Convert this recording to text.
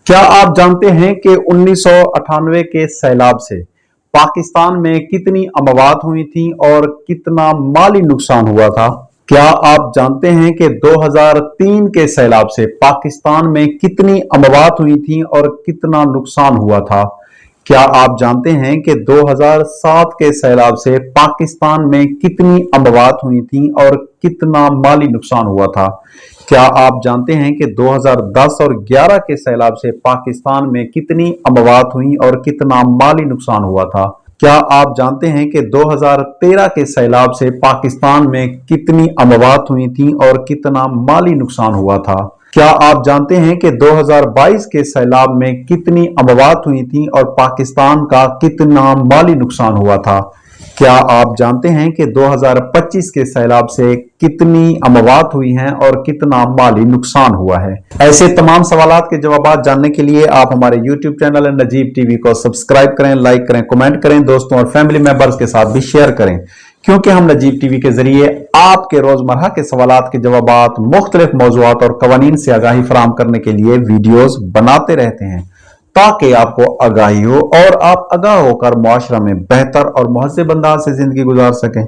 क्या आप जानते हैं कि 1998 के सैलाब से पाकिस्तान में कितनी अमवात हुई थी और कितना माली नुकसान हुआ था? क्या आप जानते हैं कि 2003 के सैलाब से पाकिस्तान में कितनी अमवात हुई थी और कितना नुकसान हुआ था? क्या आप जानते हैं कि 2007 के सैलाब से पाकिस्तान में कितनी अमवात हुई थी और कितना माली नुकसान हुआ था? क्या आप जानते हैं कि 2010 और 11 के सैलाब से पाकिस्तान में कितनी अमवात हुई और कितना माली नुकसान हुआ था? क्या आप जानते हैं कि 2013 के सैलाब से पाकिस्तान में कितनी अमवात हुई थी और कितना माली नुकसान हुआ था? क्या आप जानते हैं कि 2022 के सैलाब में कितनी अमवात हुई थी और पाकिस्तान का कितना माली नुकसान हुआ था? क्या आप जानते हैं कि 2025 के सैलाब से कितनी अमवात हुई हैं और कितना माली नुकसान हुआ है? ऐसे तमाम सवालात के जवाब जानने के लिए आप हमारे YouTube चैनल नजीब टीवी को सब्सक्राइब करें, लाइक करें, कमेंट करें, दोस्तों और फैमिली मेंबर्स के साथ भी शेयर करें, क्योंकि हम नजीब टीवी के जरिए आपके रोजमर्रा के सवालात के जवाबात, मुख्तलिफ मौज़ूआत और कवानीन से आगाही फराहम करने के लिए वीडियोस बनाते रहते हैं, ताकि आपको आगाही हो और आप आगाह होकर मुआशरा में बेहतर और मुहज़्ज़ब अंदाज से जिंदगी गुजार सकें।